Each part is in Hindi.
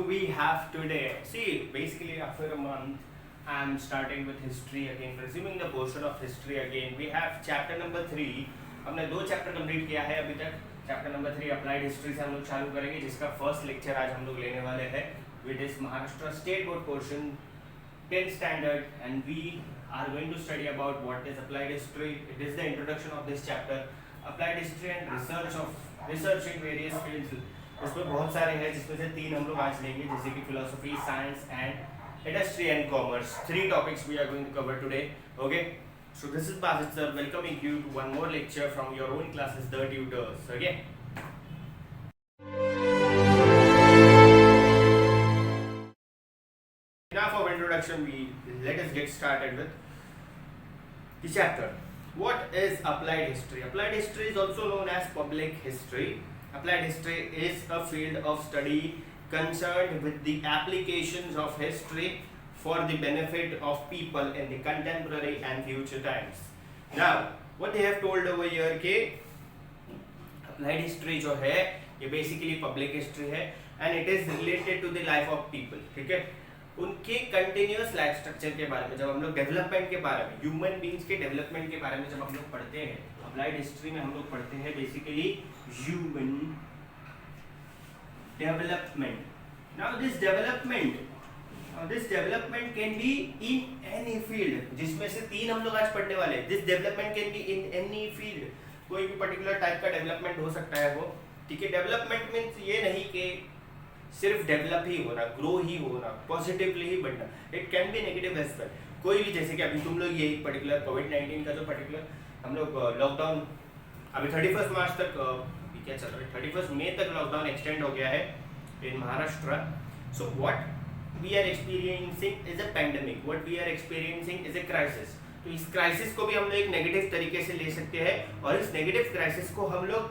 we have today? See, basically after a month, I'm starting with history again, resuming the portion of history again. We have chapter number 3. हमने 2 चैप्टर कंप्लीट किया है अभी तक. चैप्टर नंबर 3 अप्लाइड हिस्ट्री से हम लोग चालू करेंगे, जिसका फर्स्ट लेक्चर आज हम लोग लेने वाले हैं with is Maharashtra state board portion 10th standard, and we are going to study about what is applied history. It is the introduction of this chapter. Applied history and research in various fields. इसमें बहुत सारे हैं, जिसमें से 3 हम लोग आज लेंगे, जैसे कि philosophy, science and industry and commerce. 3 topics we are going to cover today. Okay. So this is Basit sir welcoming you to one more lecture from your own classes, The Tutors. Okay. Enough of introduction. Let us get started with the chapter. What is applied history? Applied history is also known as public history. Applied history is a field of study concerned with the applications of history for the benefit of people in the contemporary and future times. Now, what they have told over here कि applied history जो है ये basically public history है and it is related to the life of people. ठीक है, उनके कंटिन्यूअस लाइफ स्ट्रक्चर के बारे में जब हम लोग डेवलपमेंट के बारे में, ह्यूमन बीइंग्स के डेवलपमेंट के बारे में जब हम लोग पढ़ते हैं, अप्लाइड हिस्ट्री में हम लोग पढ़ते हैं basically human development. Now this development can be in any field, जिसमें से 3 हम लोग आज पढ़ने वाले हैं. This development can be in any field, कोई भी पर्टिकुलर टाइप का डेवलपमेंट हो सकता है वो. ठीक है, डेवलपमेंट मीन्स ये नहीं कि सिर्फ डेवलप ही होना, ग्रो ही होना, पॉजिटिवली ही बढ़ना. It can be negative as well. कोई भी, जैसे कि अभी तुम लोग ये पर्टिकुलर कोविड-19 का जो पर्टिकुलर हम लोग लॉकडाउन अभी 31 मार्च तक क्या चल रहा है, 31 मई तक लॉकडाउन एक्सटेंड हो गया है in Maharashtra. So what we are experiencing is a pandemic, what we are experiencing is a crisis. तो इस क्राइसिस को भी हम लोग एक नेगेटिव तरीके से ले सकते हैं, और इस नेगेटिव क्राइसिस को हम लोग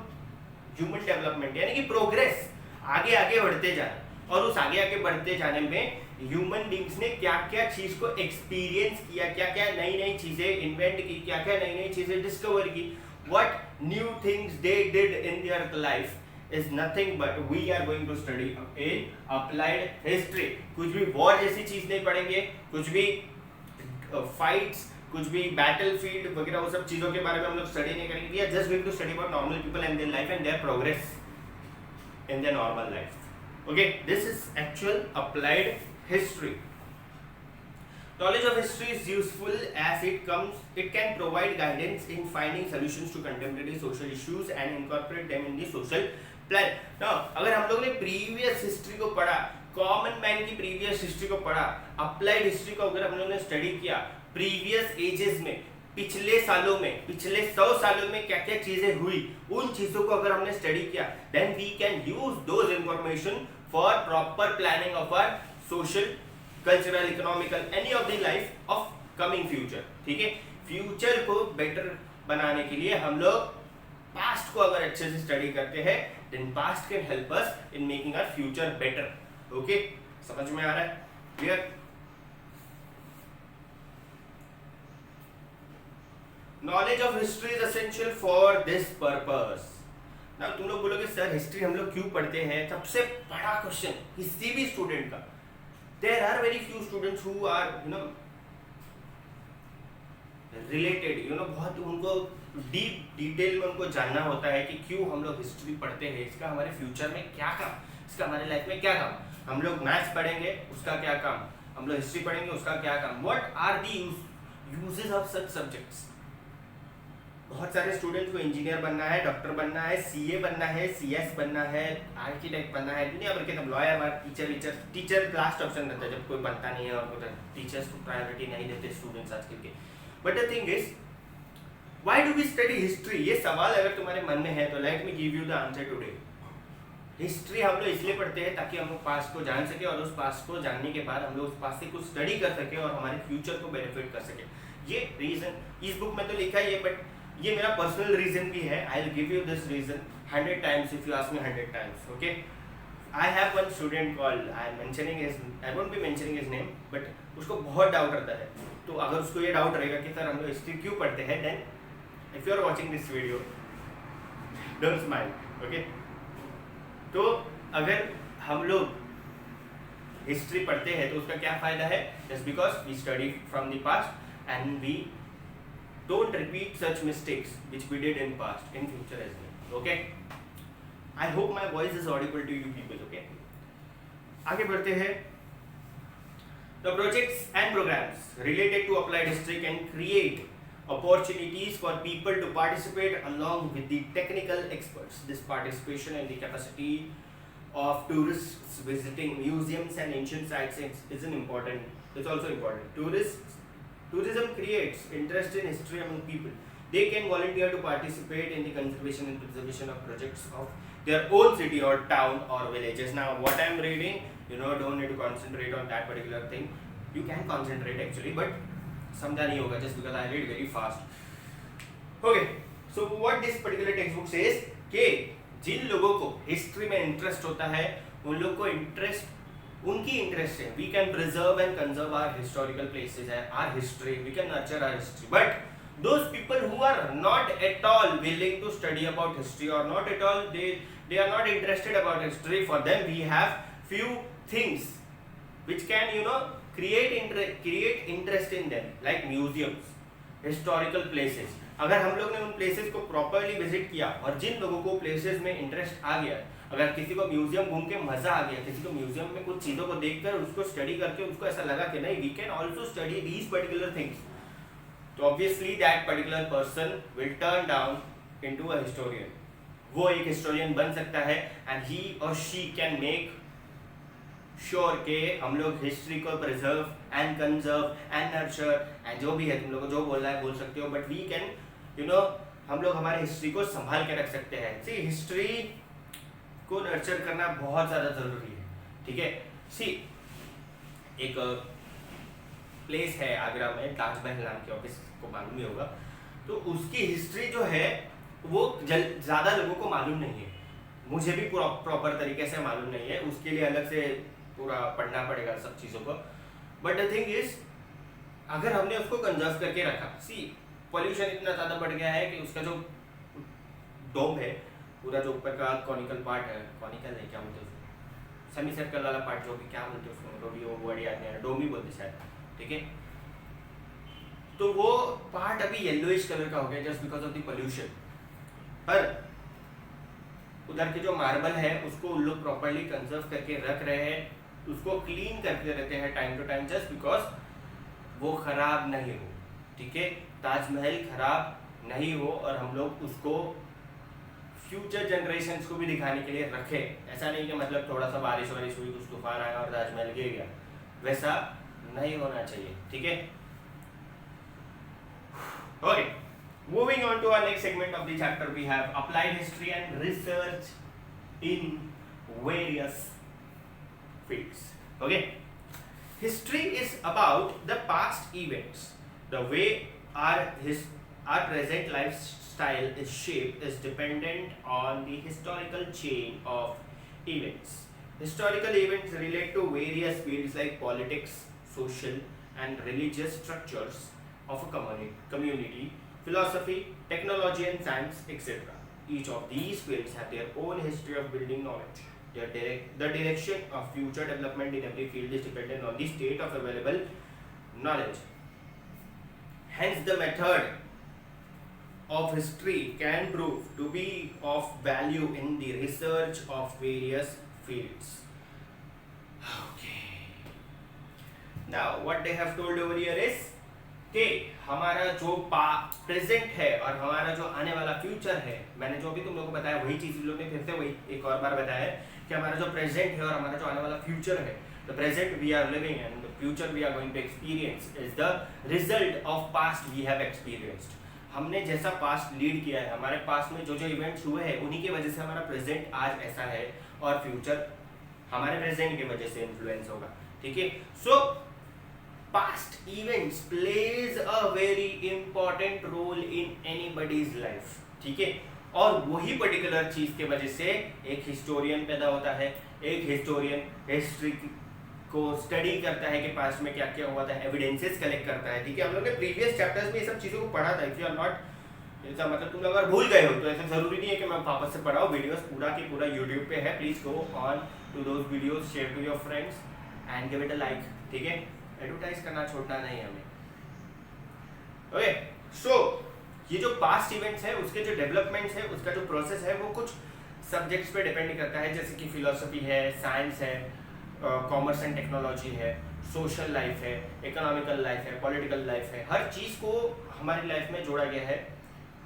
ह्यूमन डेवलपमेंट यानी कि प्रोग्रेस, आगे आगे बढ़ते जाना. और उस आगे बढ़ते जाने में ह्यूमन बीइंग्स ने क्या क्या चीज को एक्सपीरियंस किया, क्या क्या नई नई चीजें इन्वेंट की, क्या क्या नई नई चीजें डिस्कवर की. What new things they did in their life is nothing but we are going to study in applied history. कुछ भी वॉर जैसी चीज नहीं पढ़ेंगे, कुछ भी फाइट्स, कुछ भी बैटल फील्ड वगैरह वो सब चीजों के बारे में हम लोग स्टडी नहीं करेंगे. We are just going to study about normal people and their life and their progress in their normal life. Okay, this is actual applied history. Knowledge of history is useful as it can provide guidance in finding solutions to contemporary social issues and incorporate them in the social plan. Now, अगर हम लोग ने previous history को पढ़ा, common man की previous history को पढ़ा, applied history को अगर हम लोग ने study किया, previous ages में, पिछले सालों में, पिछले 100 सालों में क्या क्या चीजें हुई, उन चीजों को अगर हमने स्टडी किया, then we can use those information for proper planning of our social, cultural, economical, any of the life of coming future. ठीक है, फ्यूचर को बेटर बनाने के लिए हम लोग पास्ट को अगर अच्छे से स्टडी करते हैं, then past can help us in making our future better. Okay, समझ में आ रहा है? Clear? Knowledge of history is essential for this purpose. Now तुम लोग बोलोगे सर हिस्ट्री हम लोग क्यों पढ़ते हैं? सबसे बड़ा क्वेश्चन किसी भी स्टूडेंट का. There are very few students who are related, बहुत उनको डीप डिटेल में उनको जानना होता है कि क्यों हम लोग हिस्ट्री पढ़ते हैं, इसका हमारे फ्यूचर में क्या काम, इसका हमारे लाइफ में क्या काम. हम लोग मैथ्स पढ़ेंगे उसका क्या काम, हम लोग हिस्ट्री पढ़ेंगे उसका क्या काम. What are the uses of such subjects? बहुत सारे स्टूडेंट्स को इंजीनियर बनना है, डॉक्टर बनना है, सीए बनना है, सीएस बनना है, आर्किटेक्ट बनना है, दुनिया भर के तब लॉयर, टीचर लास्ट ऑप्शन रहता है जब कोई बनता नहीं है, और टीचर्स को प्रायोरिटी नहीं देते स्टूडेंट्स आजकल के. But the thing is, why do we study history? ये सवाल अगर तुम्हारे मन में है तो let me give you the answer today. History हम लोग इसलिए पढ़ते हैं ताकि हम लोग पास्ट को जान सके, और उस पास्ट को जानने के बाद हम लोग उस पास्ट से कुछ स्टडी कर सके और हमारे फ्यूचर को बेनिफिट कर सके. ये रीजन इस बुक में तो लिखा ही है, बट ये मेरा पर्सनल रीजन भी है. I will give you this reason 100 times if you ask me 100 times. Okay, I have one student called, I won't be mentioning his name, but उसको बहुत डाउट रहता है. तो अगर उसको ये डाउट रहेगा कि सर हम लोग हिस्ट्री क्यों पढ़ते हैं, then if you are watching this video don't smile. Okay, तो अगर हम लोग हिस्ट्री पढ़ते हैं तो उसका क्या फायदा है, just because we study from the past and we don't repeat such mistakes which we did in past in future as well. Okay, I hope my voice is audible to you people. Okay, आगे बढ़ते हैं. The projects and programs related to applied history can create opportunities for people to participate along with the technical experts. This participation and the capacity of tourists visiting museums and ancient sites is an important. It's also important. Tourism creates interest in history among people. They can volunteer to participate in the conservation and preservation of projects of their own city or town or villages. Now, what I am reading, don't need to concentrate on that particular thing. You can concentrate actually, but समझा नहीं होगा just because I read very fast. Okay, so what this particular textbook says कि जिन लोगों को हिस्ट्री में इंटरेस्ट होता है उन लोगों को उनकी इंटरेस्ट है. We can preserve and conserve our historical places and our history. We can nurture our history. But those people who are not at all willing to study about history or not at all they are not interested about history, for them we have few things which can create interest in them, like museums, historical places. अगर हम लोग ने उन प्लेसेस को प्रॉपरली विजिट किया और जिन लोगों को प्लेसेस में इंटरेस्ट आ गया, अगर किसी को म्यूजियम घूम के मजा आ गया, किसी को म्यूजियम में कुछ चीज़ों को देखकर उसको स्टडी करके उसको ऐसा लगा कि नहीं we can also study these particular things, तो obviously that particular person will turn down into a historian. वो एक हिस्टोरियन बन सकता है एंड ही और शी कैन मेक श्योर के हम लोग हिस्ट्री को preserve and conserve and nurture and जो भी है तुम लोग को जो बोलना है बोल सकते हो, बट वी कैन हम लोग हमारे हिस्ट्री को संभाल के रख सकते हैं. सी हिस्ट्री को नर्चर करना बहुत ज़्यादा ज़रूरी है. ठीक है, सी एक प्लेस है आगरा में, ताजमहल नाम के, ऑफिस को मालूम ही होगा, तो उसकी हिस्ट्री जो है वो ज़्यादा लोगों को मालूम नहीं है. मुझे भी प्रॉपर तरीके से मालूम नहीं है, उसके लिए अलग से पूरा पढ़ना पड़ेगा सब चीज़ों को. बट द थिंग इज अगर हमने उसको कंजर्व करके रखा, सी पॉल्यूशन इतना ज़्यादा बढ़ गया है कि उसका जो डोम है, पूरा जो ऊपर का कॉनिकल पार्ट है, कॉनिकल है क्या बोलते हैं उसको, सेमी सर्कल वाला पार्ट जो भी क्या बोलते हैं उसको, रोडियो वर्ड याद नहीं आ रहा, डोम ही बोलते शायद. ठीक है, तो वो पार्ट अभी येलोइश कलर का हो गया just because of the pollution. पर उधर के जो मार्बल है उसको उन लोग प्रॉपरली कंजर्व करके रख रहे हैं, उसको क्लीन करते रहते हैं time to time just because वो खराब नहीं हो. ठीक है, ताजमहल खराब नहीं हो और हम लोग उसको फ्यूचर जनरेशन्स को भी दिखाने के लिए रखें. ऐसा नहीं कि मतलब थोड़ा सा बारिश वारिश हुई कुछ तूफान आया और ताजमहल गिर गया, वैसा नहीं होना चाहिए. ठीक है, okay, moving on to our next segment of the chapter, we have applied history and research in various fields. Okay, history is about the past events. The way our present lifestyle is shaped is dependent on the historical chain of events. Historical events relate to various fields like politics, social and religious structures of a community, philosophy, technology and science, etc. Each of these fields have their own history of building knowledge. The direction of future development in every field is dependent on the state of available knowledge. Hence, the method of history can prove to be of value in the research of various fields. Okay. Now, what they have told over here is कि हमारा जो प्रेजेंट है और हमारा जो आने वाला फ्यूचर है, मैंने जो भी तुम लोगों को बताया वही चीज़ लोग ने फिर से वही एक और बार बताया है कि हमारा जो प्रेजेंट है और हमारा जो आने वाला फ्यूचर है, the present we are living and the future we are going to experience is the result of past we have experienced. हमने जैसा पास्ट लीड किया है, हमारे पास्ट में जो जो इवेंट्स हुए हैं उन्हीं की वजह से हमारा प्रेजेंट आज ऐसा है और फ्यूचर हमारे प्रेजेंट की वजह से इन्फ्लुएंस होगा. ठीक है, सो past events plays a very important role in anybody's life. ठीक है, और वही पर्टिकुलर चीज के वजह से एक हिस्टोरियन पैदा होता है. एक हिस्टोरियन हिस्ट्री को स्टडी करता है कि पास्ट में क्या क्या हुआ था, एविडेंसेस कलेक्ट करता है. ठीक है, हम लोग ने प्रीवियस चैप्टर्स में ये सब चीज़ों को पढ़ा था. इफ यू आर नॉट ऐसा मतलब तुम अगर भूल गए हो तो ऐसा जरूरी नहीं है कि मैं वापस से पढ़ाऊँ. वीडियोस पूरा की पूरा यूट्यूब पे है, please go on to those videos, share to your friends and give it a like, ठीक है। एडवर्टाइज करना छोड़ना नहीं है हमें। ओके, सो ये जो पास्ट इवेंट्स है उसके जो डेवलपमेंट्स है उसका जो प्रोसेस है वो कुछ सब्जेक्ट्स पे डिपेंड करता है, जैसे कि फिलोसफी है, साइंस है, कॉमर्स एंड टेक्नोलॉजी है, सोशल लाइफ है, इकोनॉमिकल लाइफ है, पॉलिटिकल लाइफ है। हर चीज़ को हमारी लाइफ में जोड़ा गया है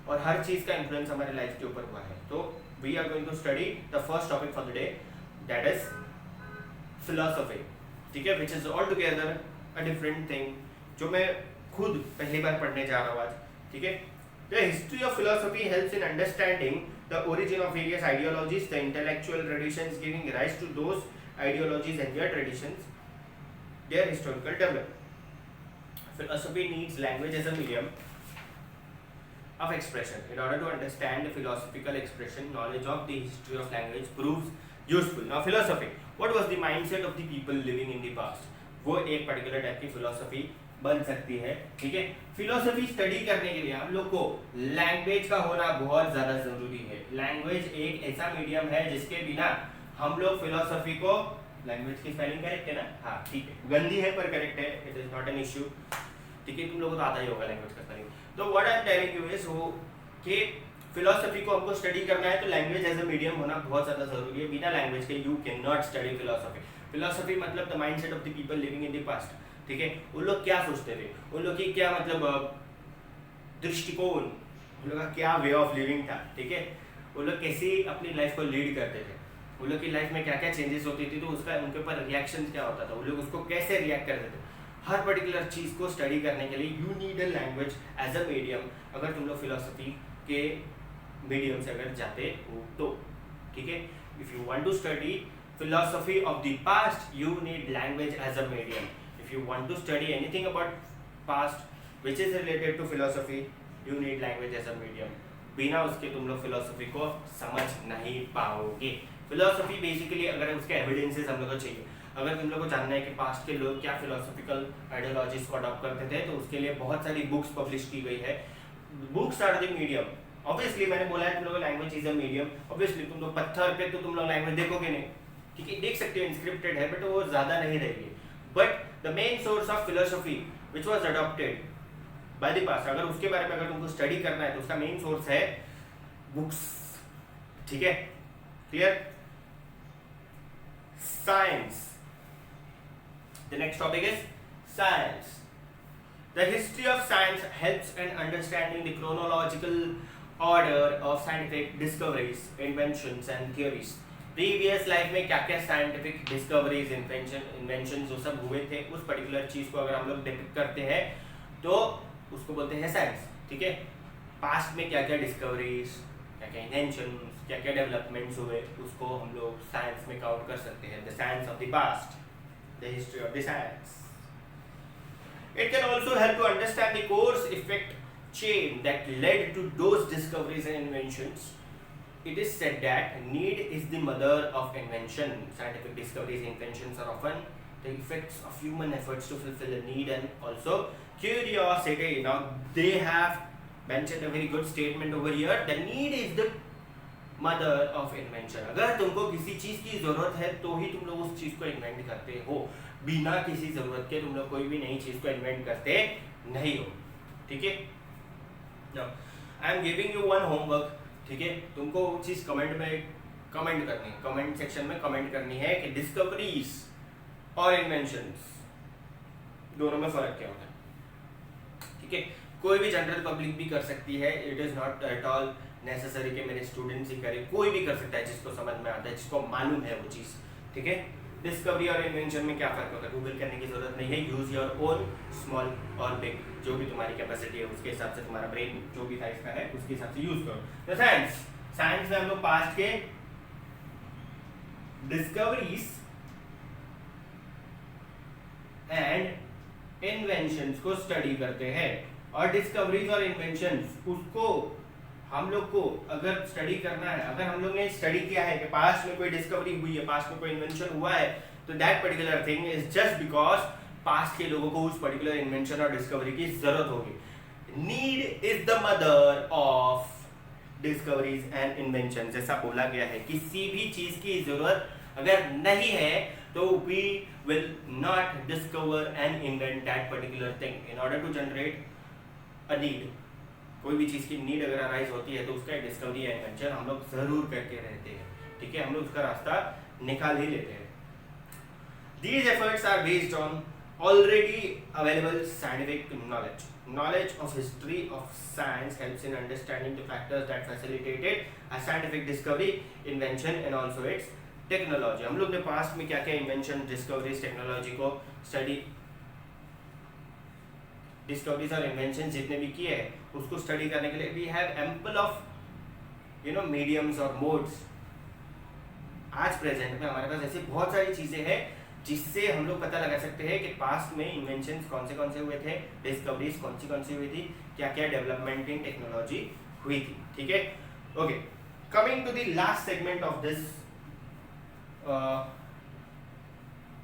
और हर चीज़ का इन्फ्लुएंस हमारी लाइफ के ऊपर हुआ है। तो we are going to study the first topic for the day, that is philosophy, ठीक है, which is all together a different thing, जो मैं खुद पहली बार पढ़ने जा रहा हूँ आज, ठीक है। The history of philosophy helps in understanding the origin of various ideologies, the intellectual traditions giving rise to those ideologies and their traditions, their historical development. Philosophy needs language as a medium of expression. In order to understand the philosophical expression, knowledge of the history of language proves useful. Now, philosophy. What was the mindset of the people living in the past? वो एक particular type की philosophy बन सकती है, ठीक है। फिलोसफी स्टडी करने के लिए हम लोग को लैंग्वेज का होना बहुत ज़्यादा ज़रूरी है। लैंग्वेज एक ऐसा मीडियम है जिसके बिना हम लोग फिलोसफी को, लैंग्वेज की स्पेलिंग करेक्ट है ना? हाँ, ठीक है, गंदी है पर करेक्ट है, it is not an issue, ठीक है। तुम लोगों को तो आता ही होगा लैंग्वेज का स्पेलिंग। तो what I am telling you is वो कि फिलोसफी को हमको स्टडी करना है तो लैंग्वेज एज अ मीडियम होना बहुत ज़्यादा जरूरी है। बिना लैंग्वेज के you can not study philosophy. Philosophy मतलब the mindset of the people living in the past, ठीक है। उन लोग क्या सोचते थे, उन लोग की क्या मतलब दृष्टिकोण, उन लोग का क्या वे ऑफ लिविंग था, ठीक है। उन लोग कैसे अपनी लाइफ को लीड करते थे, उन लोग की लाइफ में क्या क्या चेंजेस होती थी, तो उसका उनके ऊपर रिएक्शन क्या होता था, उन लोग उसको कैसे रिएक्ट करते थे। हर पर्टिकुलर चीज़ को स्टडी करने के लिए you need a language as a medium, अगर तुम लोग फिलोसफी के मीडियम से अगर जाते हो तो, ठीक है। If you want to study philosophy of the past you need language as a medium. If you want to study anything about past which is related to philosophy you need language as a medium. बिना उसके तुम लोग फिलोसफी को समझ नहीं पाओगे। फिलोसफी बेसिकली अगर उसके एविडेंसेस हम लोग को चाहिए, अगर तुम लोग को जानना है कि पास्ट के लोग क्या फिलोसफिकल आइडियोलॉजीज को अडॉप्ट करते थे, तो उसके लिए बहुत सारी बुक्स पब्लिश की गई है। Books are the medium. Obviously मैंने बोला है तुम लोग language is a medium. Obviously तुम लोग पत्थर पे तो तुम लोग लैंग्वेज देखोगे नहीं, ठीक है, देख सकते हो इंस्क्रिप्टेड है बट वो ज़्यादा नहीं रहेगी। But the main source of philosophy which was adopted by the past, अगर उसके बारे में अगर तुमको स्टडी करना है तो उसका मेन सोर्स है बुक्स, ठीक है, clear. Science. The next topic is science. The history of science helps in understanding the chronological order of scientific discoveries, inventions and theories. Previous life में क्या क्या scientific discoveries, inventions जो सब हुए थे, उस particular चीज को अगर हम लोग डिपिक्ट करते हैं तो उसको बोलते हैं साइंस, ठीक है। पास्ट में क्या क्या डिस्कवरीज, क्या क्या इन्वेंशंस, क्या क्या डेवलपमेंट्स हुए, उसको हम लोग साइंस में काउंट कर सकते हैं। The science of the past, the history of the science. It can also help to understand the course effect chain that led to those discoveries and inventions. It is said that need is the mother of invention. Scientific discoveries, inventions are often the effects of human efforts to fulfill a need and also curiosity. Now they have mentioned a very good statement over here. The need is the mother of invention. अगर तुमको किसी चीज़ की ज़रूरत है तो ही तुम लोग उस चीज़ को इन्वेंट करते हो। बिना किसी ज़रूरत के तुम लोग कोई भी नई चीज़ को इन्वेंट करते नहीं हो, ठीक है। Now I am giving you one homework, ठीक है। तुमको वो चीज़ कमेंट में कमेंट करनी है, कमेंट सेक्शन में कमेंट करनी है कि डिस्कवरीज और इन्वेंशंस दोनों में फ़र्क क्या होता है, ठीक है। कोई भी जनरल पब्लिक भी कर सकती है, it is not at all necessary कि मेरे स्टूडेंट्स ही करें, कोई भी कर सकता है जिसको समझ में आता है, जिसको मालूम है वो चीज़, ठीक है। डिस्कवरी और इन्वेंशन में क्या फ़र्क होता है, गूगल करने की ज़रूरत नहीं है। यूज़ योर ओन स्मॉल और बिग, जो भी तुम्हारी कैपेसिटी है उसके हिसाब से, तुम्हारा ब्रेन जो भी साइज का है उसके हिसाब से यूज़ करो। तो साइंस में हम लोग पास्ट के डिस्कवरीज एंड इन्वेंशंस को स्टडी करते हैं। और डिस्कवरीज और इन्वेंशंस उसको हम लोग को अगर स्टडी करना है, अगर हम लोग ने स्टडी किया है कि पास्ट में कोई डिस्कवरी हुई है, पास्ट में कोई इन्वेंशन हुआ है, तो that particular thing is just because past के लोगों को उस पर्टिकुलर इन्वेंशन और डिस्कवरी की जरूरत होगी। Need is the mother of discoveries and invention. जैसा बोला गया है, किसी भी चीज की जरूरत अगर नहीं है तो we will not discover and invent that particular thing. In order to generate a need, कोई भी चीज़ की नीड अगर अराइज होती है तो उसका डिस्कवरी या इन्वेंशन हम लोग ज़रूर करके रहते हैं, ठीक है, हम लोग उसका रास्ता निकाल ही लेते हैं. These efforts are based on already available scientific knowledge. Knowledge of history of science helps in understanding the factors that facilitated a scientific discovery, invention and also its technology. हम लोग ने पास्ट में क्या क्या इन्वेंशन, डिस्कवरीज, टेक्नोलॉजी को स्टडी, डिस्कवरीज और इन्वेंशन जितने भी किए हैं उसको स्टडी करने के लिए we have ample of mediums और मोड्स. आज प्रेजेंट में हमारे पास ऐसी बहुत सारी चीजें हैं जिससे हम लोग पता लगा सकते हैं कि पास्ट में इन्वेंशंस कौन से हुए थे, डिस्कवरीज कौन सी हुई थी, क्या क्या डेवलपमेंट इन टेक्नोलॉजी हुई थी. ठीक है, okay. Coming to the last segment of this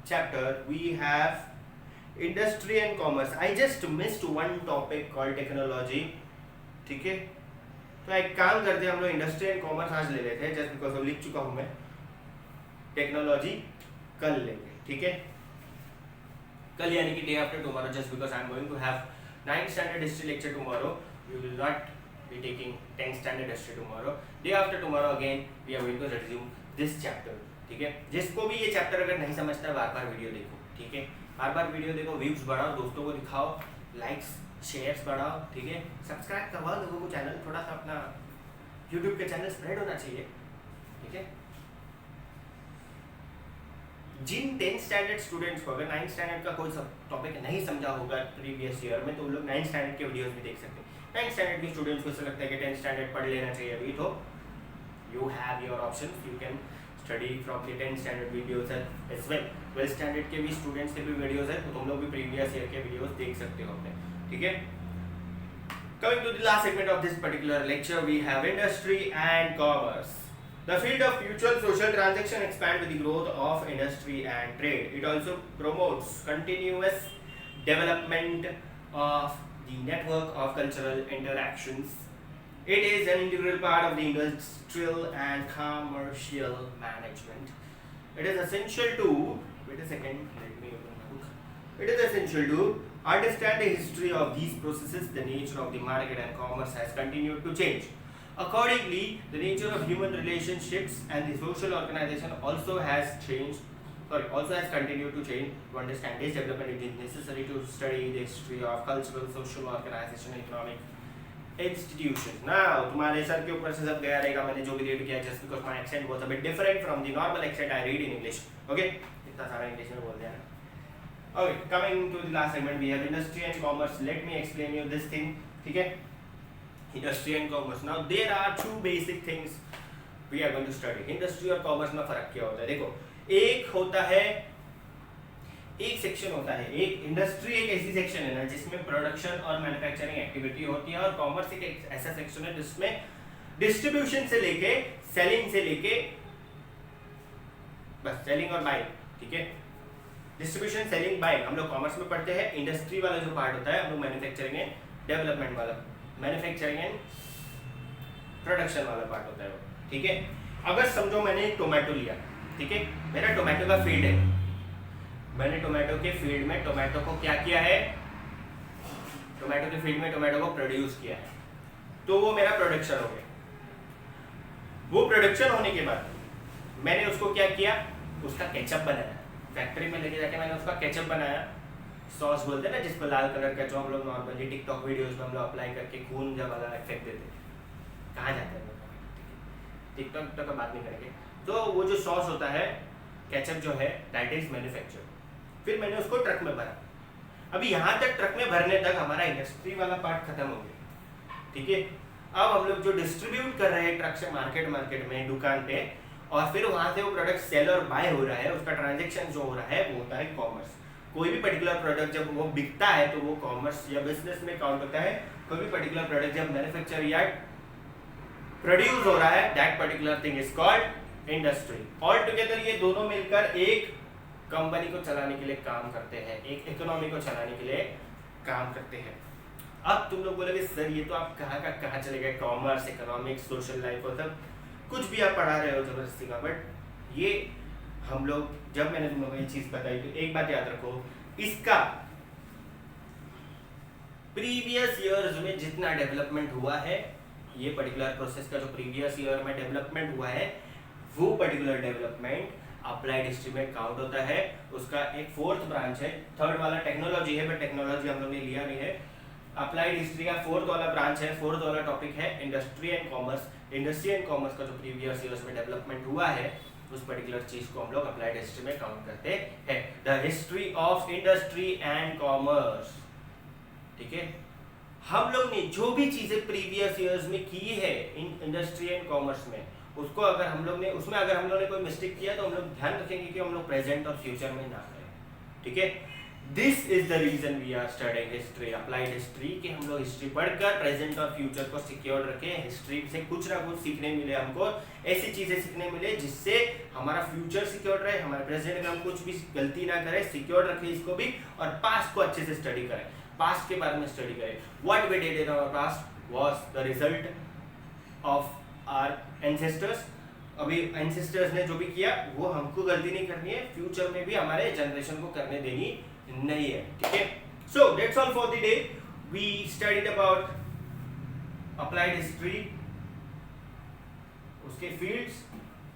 chapter we have industry and commerce. I just missed one topic called technology. ठीक है, तो एक काम करते हैं, हम लोग इंडस्ट्री एंड कॉमर्स आज ले लेते हैं जस्ट बिकॉज लिख चुका हूं मैं. टेक्नोलॉजी कल लेंगे, ठीक है, कल यानी कि day after tomorrow, just because I am going to have 9th standard history lecture tomorrow. We will not be taking 10th standard history tomorrow. Day after tomorrow again we are going to resume this chapter. ठीक है, जिसको भी ये चैप्टर अगर नहीं समझता है बार बार वीडियो देखो. ठीक है, बार बार वीडियो देखो, व्यूज बढ़ाओ, दोस्तों को दिखाओ, लाइक्स शेयर्स बढ़ाओ. ठीक है, सब्सक्राइब करवाओ लोगों को, चैनल थोड़ा सा अपना यूट्यूब के चैनल स्प्रेड होना चाहिए. ठीक है, जिन 10th स्टैंडर्ड स्टूडेंट्स को अगर 9th स्टैंडर्ड का कोई टॉपिक नहीं समझा होगा प्रीवियस ईयर में तो वो लोग 9th स्टैंडर्ड के वीडियोस भी देख सकते हैं. 9th स्टैंडर्ड के स्टूडेंट्स को ऐसा लगता है कि 10th स्टैंडर्ड पढ़ लेना चाहिए अभी, तो you have your option, you can study from the 10th standard videos as well. 12th standard के भी स्टूडेंट्स के भी वीडियोस है तो तुम लोग भी प्रीवियस ईयर के वीडियोस देख सकते हो अपने. ठीक है, coming to the last segment of this particular lecture we have industry and commerce. The field of mutual social transaction expands with the growth of industry and trade. It also promotes continuous development of the network of cultural interactions. It is an integral part of the industrial and commercial management. It is essential to, wait a second, let me open my book. It is essential to understand the history of these processes. The nature of the market and commerce has continued to change. Accordingly, the nature of human relationships and the social organization also has continued to change. To understand this development, it is necessary to study the history of cultural, social organization, and economic institutions. Now, तुम्हारे सर के ऊपर से सब गया रहेगा मैंने जो भी रीड किया, just because my accent was a bit different from the normal accent I read in English. Okay, इतना सारा इंग्लिश में बोल दिया ना. Okay, coming to the last segment, we have industry and commerce. Let me explain you this thing. ठीक है, industry and commerce. Now there are two basic things we are going to study. Industry और कॉमर्स में फर्क क्या होता है? देखो, एक होता है, एक सेक्शन होता है, एक इंडस्ट्री एक ऐसी सेक्शन है ना जिसमें प्रोडक्शन और मैन्युफैक्चरिंग एक्टिविटी होती है, और कॉमर्स एक ऐसा सेक्शन है जिसमें डिस्ट्रीब्यूशन से लेके सेलिंग से लेके बस सेलिंग और बाइंग. ठीक है, डिस्ट्रीब्यूशन, सेलिंग, बाइंग हम लोग कॉमर्स में पढ़ते हैं. इंडस्ट्री वाला जो पार्ट होता है हम लोग मैन्युफैक्चरिंग एंड डेवलपमेंट वाला, मैन्युफैक्चरिंग एंड प्रोडक्शन वाला पार्ट होता है वो. ठीक है, अगर समझो मैंने टोमेटो लिया, ठीक है, मेरा टोमेटो का फील्ड है, मैंने टोमेटो के फील्ड में टोमेटो को क्या किया है, टोमेटो के फील्ड में टोमेटो को प्रोड्यूस किया है, तो वो मेरा प्रोडक्शन हो गया. वो प्रोडक्शन होने के बाद मैंने उसको क्या किया, उसका केचप बनाया. फैक्ट्री में लेके जाके मैंने उसका केचप बनाया. सॉस बोलते हैं ना जिसको लाल कलर का, जो हम लोग नॉर्मली टिकटॉक वीडियोस में हम लोग अप्लाई करके खून जब वाला फेंक देते हैं. कहाँ जाते हैं टिकटॉक का बात नहीं करेंगे. तो वो जो सॉस होता है, केचप जो है, दैट इज मैन्युफैक्चर. फिर मैंने उसको ट्रक में भरा. अभी यहाँ तक ट्रक में भरने तक हमारा इंडस्ट्री वाला पार्ट खत्म हो गया. ठीक है, अब हम लोग जो डिस्ट्रीब्यूट कर रहे हैं ट्रक से मार्केट में, दुकान पे, और फिर वहाँ से वो प्रोडक्ट सेल और बाय हो रहा है, उसका ट्रांजेक्शन जो हो रहा है वो होता है कॉमर्स. कोई भी पर्टिकुलर प्रोडक्ट जब वो बिकता है तो वो कॉमर्स या बिजनेस में काउंट होता है. कोई भी पर्टिकुलर प्रोडक्ट जब मैन्युफैक्चर या प्रोड्यूस हो रहा है, that particular thing is called industry. All together ये दोनों मिलकर एक कंपनी को चलाने के लिए काम करते हैं, एक इकोनॉमी को चलाने के लिए काम करते हैं. अब तुम लोग बोलोगे सर ये तो आप कहाँ चले गए, कॉमर्स, इकोनॉमिक्स, सोशल लाइफ, और सब कुछ भी आप पढ़ा रहे हो जबरदस्ती का, बट ये हम लोग जब मैंने तुम लोगों को ये चीज बताई तो एक बात याद रखो, इसका प्रीवियस ईयर्स में जितना डेवलपमेंट हुआ है, ये पर्टिकुलर प्रोसेस का जो प्रीवियस ईयर में डेवलपमेंट हुआ है, वो पर्टिकुलर डेवलपमेंट अप्लाइड हिस्ट्री में काउंट होता है। उसका एक फोर्थ ब्रांच है, थर्ड वाला टेक्नोलॉजी है, बट टेक्नोलॉजी हम लोग ने लिया नहीं है। अप्लाइड हिस्ट्री का फोर्थ वाला ब्रांच है, फोर्थ वाला टॉपिक है industry and commerce. Industry and commerce का जो प्रीवियस ईयर्स में डेवलपमेंट हुआ है, उस पर्टिकुलर चीज को हम लोग अप्लाइड हिस्ट्री में काउंट करते हैं, the history of industry and commerce. ठीक है, हम लोग ने जो भी चीजें प्रीवियस ईयर्स में की है इन इंडस्ट्री एंड कॉमर्स में, उसको अगर हम लोग ने उसमें अगर हम लोग ने कोई मिस्टेक किया तो हम लोग ध्यान रखेंगे कि हम लोग प्रेजेंट और फ्यूचर में ना करें। ठीक है, this is the reason we are studying history, applied history, कि हम लोग हिस्ट्री पढ़कर प्रेजेंट और फ्यूचर को सिक्योर रखें। हिस्ट्री से कुछ ना कुछ सीखने मिले हमको, ऐसी चीजें सीखने मिले जिससे हमारा फ्यूचर सिक्योर रहे, हमारे प्रेजेंट में हम कुछ भी गलती ना करें, सिक्योर रखें इसको भी, और पास्ट को अच्छे से स्टडी करें, पास्ट के बारे में स्टडी करें। What we did in our past was the result of our ancestors. अभी एंसेस्टर्स ने जो भी किया वो हमको गलती नहीं करनी है, फ्यूचर में भी हमारे जनरेशन को करने देनी नहीं है। ठीक है, so that's all for the day. We studied about applied history, उसके फील्ड्स,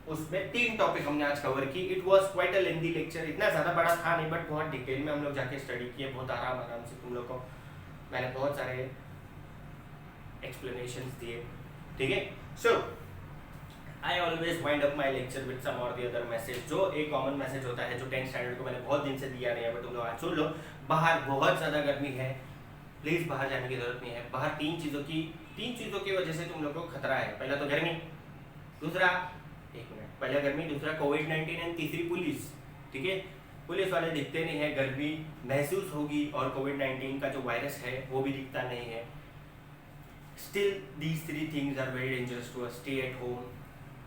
उसमें 3 टॉपिक हमने आज कवर की। It was quite a lengthy lecture, इतना ज्यादा बड़ा था नहीं, बट बहुत डिटेल में हम लोग जाके स्टडी किए, बहुत आराम से तुम लोग को मैंने बहुत सारे एक्सप्लेनेशंस दिए। ठीक है, सो I always wind up my lecture with some or the other message, जो एक कॉमन मैसेज होता है जो 10th स्टैंडर्ड को मैंने बहुत दिन से दिया नहीं है, बट तुम लोग आज सुन लो। बाहर बहुत ज़्यादा गर्मी है, प्लीज़ बाहर जाने की जरूरत नहीं है। बाहर तीन चीज़ों की वजह से तुम लोग को खतरा है। पहला तो गर्मी, दूसरा पहला गर्मी, दूसरा कोविड-19 एंड तीसरी पुलिस। ठीक है, पुलिस वाले दिखते नहीं है, गर्मी महसूस होगी, और कोविड-19 का जो वायरस है वो भी दिखता नहीं है। Still these 3 things are very dangerous to us, stay at home.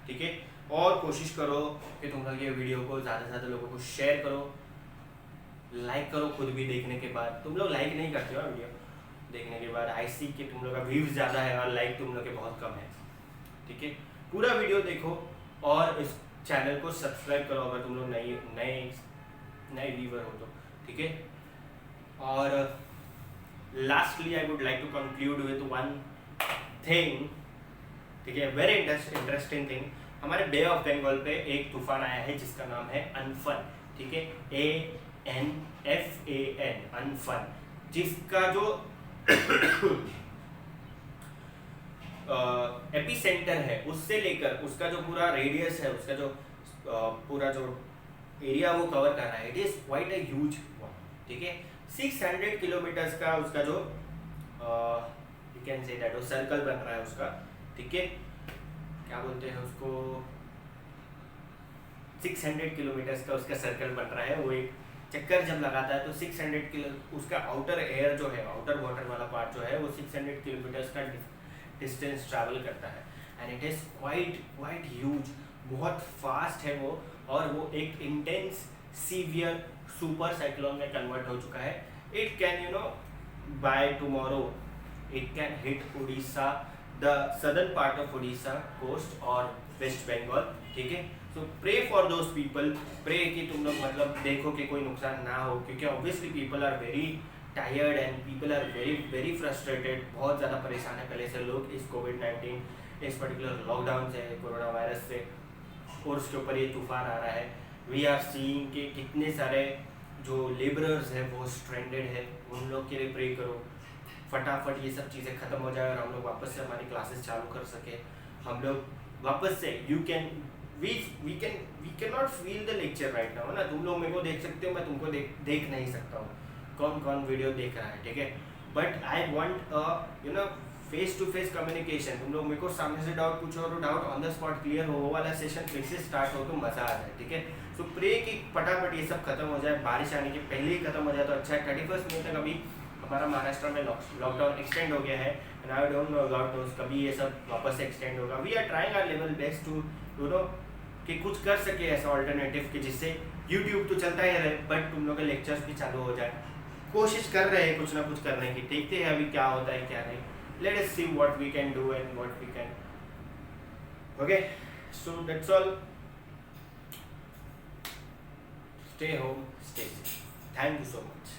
ठीक है, और कोशिश करो कि तुम लोग ये वीडियो को ज़्यादा से ज़्यादा लोगों को शेयर करो, लाइक करो। खुद भी देखने के बाद तुम लोग लाइक नहीं करते हो वीडियो देखने के बाद, आई सी कि तुम लोग का व्यूज़ ज़्यादा है और लाइक तुम लोग के बहुत कम है। ठीक है, पूरा वीडियो देखो और इस चैनल को सब्सक्राइब करो अगर तुम लोग नए व्यूवर हो तो। ठीक है, और lastly I would like to conclude with one thing. ठीक है, वेरी इंटरेस्टिंग थिंग। हमारे बे ऑफ बंगाल पे एक तूफान आया है जिसका नाम है अनफन। ठीक है, ANFAN, अनफन, जिसका जो एपिसेंटर है उससे लेकर उसका जो पूरा रेडियस है, उसका जो पूरा जो एरिया वो कवर कर रहा है, it is quite a huge one. ठीक है, 600 किलोमीटर्स का उसका जो यू कैन से दैट वो सर्कल बन रहा है उसका। ठीक है, क्या बोलते हैं उसको, 600 किलोमीटर्स का उसका सर्कल बन रहा है। वो एक चक्कर जब लगाता है तो 600 किलो, उसका आउटर एयर जो है, आउटर वाटर वाला पार्ट जो है, वो 600 किलोमीटर्स का डिस्टेंस ट्रैवल करता है, and it is quite huge, बहुत फास्ट है वो, और वो एक इंटेंस सीवियर सुपर साइक्लोन में कन्वर्ट हो चुका है। It can by tomorrow it can hit Orissa, the southern part of Orissa coast और वेस्ट बंगाल। ठीक है, so pray for those people, pray कि तुम लोग मतलब देखो कि कोई नुकसान ना हो, क्योंकि obviously people are very tired and people are very frustrated. बहुत ज़्यादा परेशान है पहले से लोग इस कोविड-19, इस पर्टिकुलर लॉकडाउन से, कोरोना वायरस से, और उसके ऊपर ये तूफान आ रहा है। वी आर सीइंग कि कितने सारे जो लेबरर्स हैं वो स्ट्रेंडेड है, उन लोग के लिए प्रे करो फटाफट ये सब चीज़ें ख़त्म हो जाए और हम लोग वापस से हमारी क्लासेस चालू कर सके। हम लोग वापस से we can not feel the lecture right now ना। तुम लोग मेरे को देख सकते हो, मैं तुमको देख नहीं सकता हूँ, कौन वीडियो देख रहा है। ठीक है, but I want face to face communication. तुम लोग मेरे को सामने से डाउट पूछो और doubt on the spot clear हो, वो वाला सेशन फिर से स्टार्ट हो तो मज़ा आ जाए। ठीक है, सो प्रे कि फटाफट ये सब खत्म हो जाए, बारिश आने के पहले ही खत्म हो जाए तो अच्छा है। 31 मई तक अभी हमारा महाराष्ट्र में लॉकडाउन एक्सटेंड हो गया है, and I don't know lockdown कभी ये सब वापस से एक्सटेंड होगा। We are trying our level best to कि कुछ कर सके ऐसा ऑल्टरनेटिव कि जिससे यूट्यूब तो चलता ही रहे बट तुम लोग के लेक्चर्स भी चालू हो जाए। कोशिश कर रहे हैं कुछ ना कुछ करने की, देखते हैं अभी क्या होता है क्या नहीं। Let us see what we can do and what we can. Okay, so that's all. Stay home, stay safe. Thank you so much.